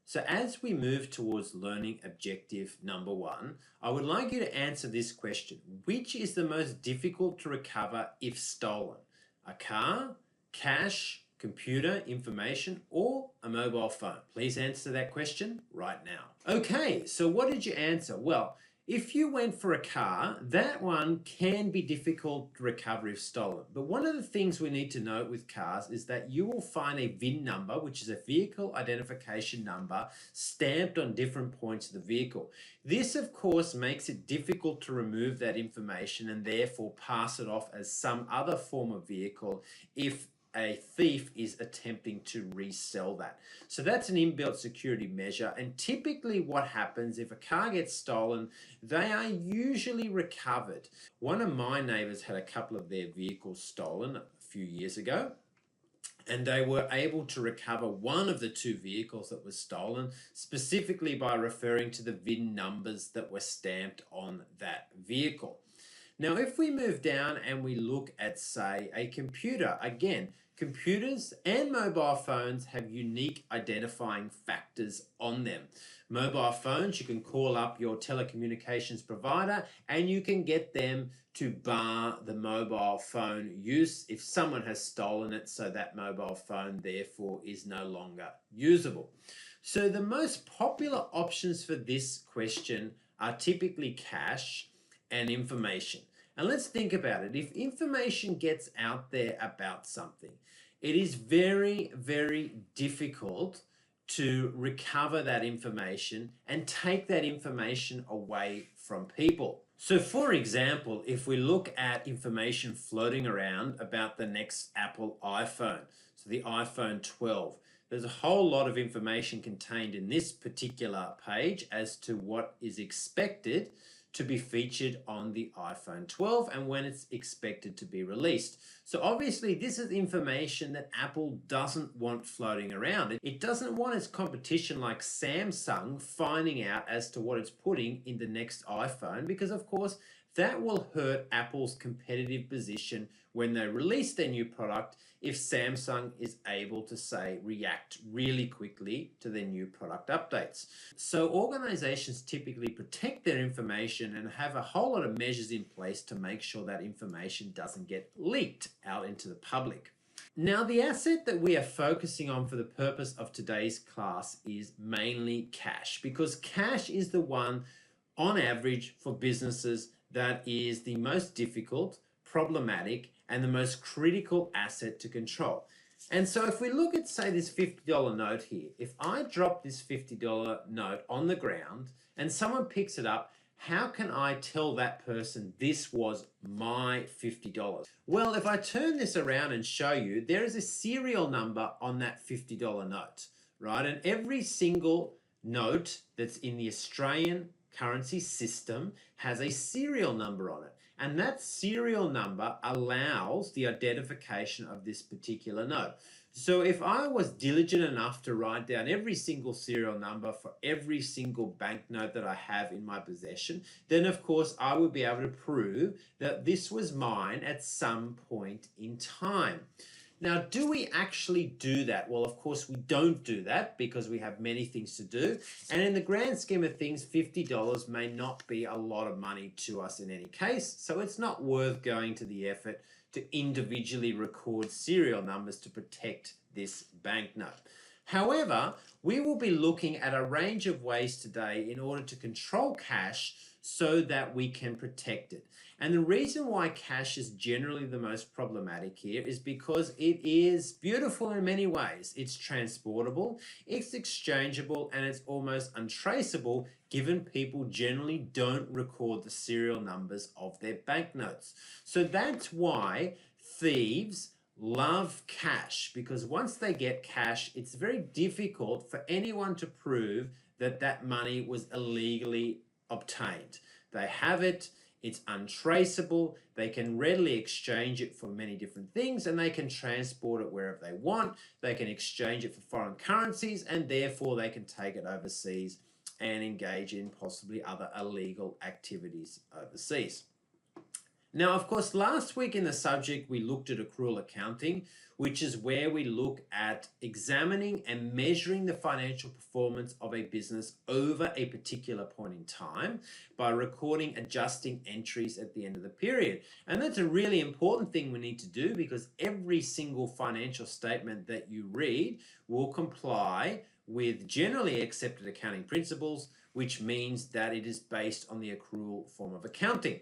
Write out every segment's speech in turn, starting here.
So as we move towards learning objective number 1, I would like you to answer this question. Which is the most difficult to recover if stolen? A car, cash, computer information, or a mobile phone? Please answer that question right now. Okay, so what did you answer? Well, if you went for a car, that one can be difficult to recover if stolen. But one of the things we need to note with cars is that you will find a VIN number, which is a vehicle identification number, stamped on different points of the vehicle. This, of course, makes it difficult to remove that information and therefore pass it off as some other form of vehicle if a thief is attempting to resell that. So that's an inbuilt security measure. And typically what happens if a car gets stolen, they are usually recovered. One of my neighbors had a couple of their vehicles stolen a few years ago, and they were able to recover one of the 2 vehicles that was stolen, specifically by referring to the VIN numbers that were stamped on that vehicle. Now, if we move down and we look at, say, a computer, again, computers and mobile phones have unique identifying factors on them. Mobile phones, you can call up your telecommunications provider and you can get them to bar the mobile phone use if someone has stolen it, so that mobile phone therefore is no longer usable. So the most popular options for this question are typically cash and information. And let's think about it. If information gets out there about something, it is very, very difficult to recover that information and take that information away from people. So for example, if we look at information floating around about the next Apple iPhone, so the iPhone 12, there's a whole lot of information contained in this particular page as to what is expected to be featured on the iPhone 12 and when it's expected to be released. So obviously this is information that Apple doesn't want floating around. It doesn't want its competition like Samsung finding out as to what it's putting in the next iPhone, because of course that will hurt Apple's competitive position when they release their new product if Samsung is able to, say, react really quickly to their new product updates. So organizations typically protect their information and have a whole lot of measures in place to make sure that information doesn't get leaked out into the public. Now, the asset that we are focusing on for the purpose of today's class is mainly cash, because cash is the one, on average, for businesses that is the most difficult, problematic, and the most critical asset to control. And so if we look at, say, this $50 note here, if I drop this $50 note on the ground and someone picks it up, how can I tell that person this was my $50? Well, if I turn this around and show you, there is a serial number on that $50 note, right? And every single note that's in the Australian currency system has a serial number on it. And that serial number allows the identification of this particular note. So if I was diligent enough to write down every single serial number for every single banknote that I have in my possession, then of course I would be able to prove that this was mine at some point in time. Now, do we actually do that? Well, of course, we don't do that because we have many things to do. And in the grand scheme of things, $50 may not be a lot of money to us in any case. So it's not worth going to the effort to individually record serial numbers to protect this banknote. However, we will be looking at a range of ways today in order to control cash so that we can protect it. And the reason why cash is generally the most problematic here is because it is beautiful in many ways. It's transportable, it's exchangeable, and it's almost untraceable, given people generally don't record the serial numbers of their banknotes. So that's why thieves love cash, because once they get cash, it's very difficult for anyone to prove that that money was illegally obtained. They have it, it's untraceable, they can readily exchange it for many different things, and they can transport it wherever they want, they can exchange it for foreign currencies, and therefore they can take it overseas and engage in possibly other illegal activities overseas. Now, of course, last week in the subject, we looked at accrual accounting, which is where we look at examining and measuring the financial performance of a business over a particular point in time by recording adjusting entries at the end of the period. And that's a really important thing we need to do because every single financial statement that you read will comply with generally accepted accounting principles, which means that it is based on the accrual form of accounting.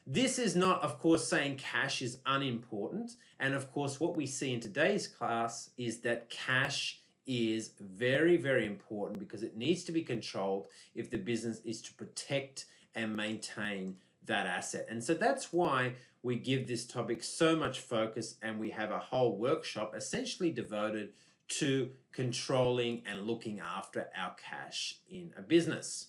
This is not, of course, saying cash is unimportant. And of course, what we see in today's class is that cash is very, very important because it needs to be controlled if the business is to protect and maintain that asset. And so that's why we give this topic so much focus, and we have a whole workshop essentially devoted to controlling and looking after our cash in a business.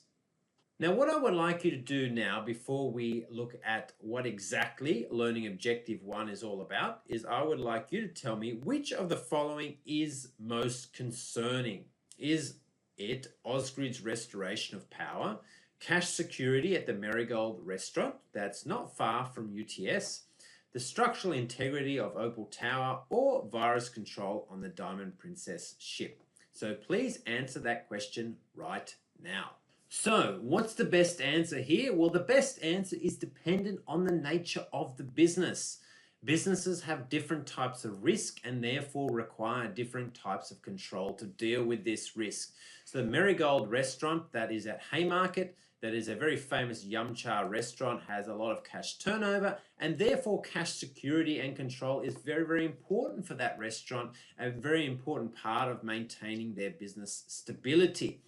Now, what I would like you to do now, before we look at what exactly Learning Objective 1 is all about, is I would like you to tell me which of the following is most concerning. Is it Ausgrid's restoration of power, cash security at the Marigold restaurant, that's not far from UTS, the structural integrity of Opal Tower, or virus control on the Diamond Princess ship? So please answer that question right now. So, what's the best answer here? Well, the best answer is dependent on the nature of the business. Businesses have different types of risk and therefore require different types of control to deal with this risk. So, the Marigold restaurant that is at Haymarket, that is a very famous yum cha restaurant, has a lot of cash turnover, and therefore cash security and control is very, very important for that restaurant, a very important part of maintaining their business stability.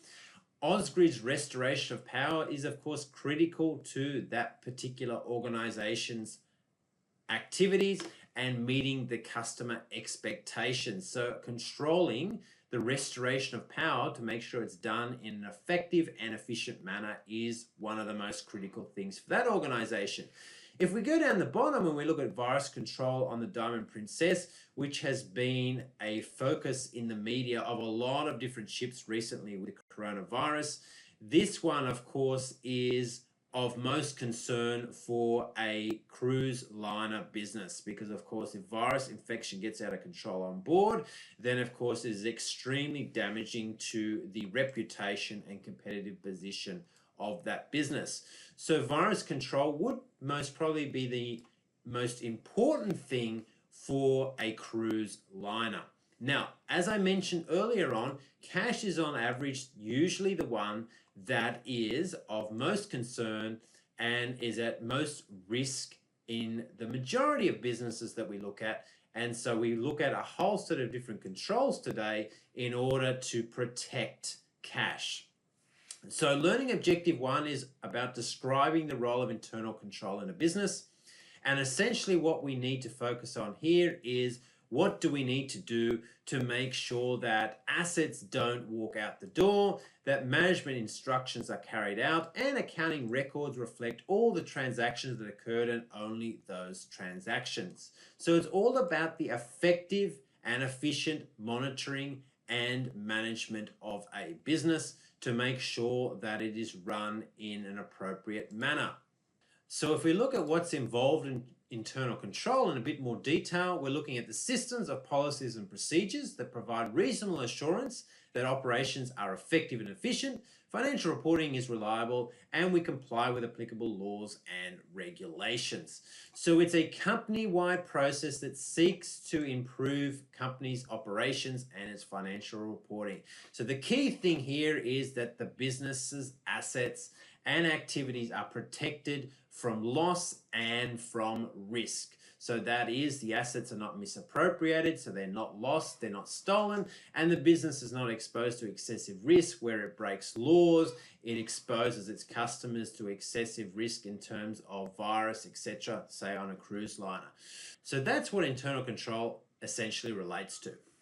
Ausgrid's restoration of power is, of course, critical to that particular organization's activities and meeting the customer expectations. So controlling the restoration of power to make sure it's done in an effective and efficient manner is one of the most critical things for that organization. If we go down the bottom and we look at virus control on the Diamond Princess, which has been a focus in the media of a lot of different ships recently with coronavirus, this one, of course, is of most concern for a cruise liner business because, of course, if virus infection gets out of control on board, then, of course, it is extremely damaging to the reputation and competitive position of that business. So virus control would most probably be the most important thing for a cruise liner. Now, as I mentioned earlier on, cash is on average usually the one that is of most concern and is at most risk in the majority of businesses that we look at. And so we look at a whole set of different controls today in order to protect cash. So Learning Objective 1 is about describing the role of internal control in a business. And essentially what we need to focus on here is what do we need to do to make sure that assets don't walk out the door, that management instructions are carried out, and accounting records reflect all the transactions that occurred and only those transactions. So it's all about the effective and efficient monitoring and management of a business to make sure that it is run in an appropriate manner. So if we look at what's involved in internal control in a bit more detail, we're looking at the systems of policies and procedures that provide reasonable assurance that operations are effective and efficient, financial reporting is reliable, and we comply with applicable laws and regulations. So it's a company-wide process that seeks to improve companies' operations and its financial reporting. So the key thing here is that the business's assets and activities are protected from loss and from risk. So that is, the assets are not misappropriated, so they're not lost, they're not stolen, and the business is not exposed to excessive risk where it breaks laws, it exposes its customers to excessive risk in terms of virus, etc., say on a cruise liner. So that's what internal control essentially relates to.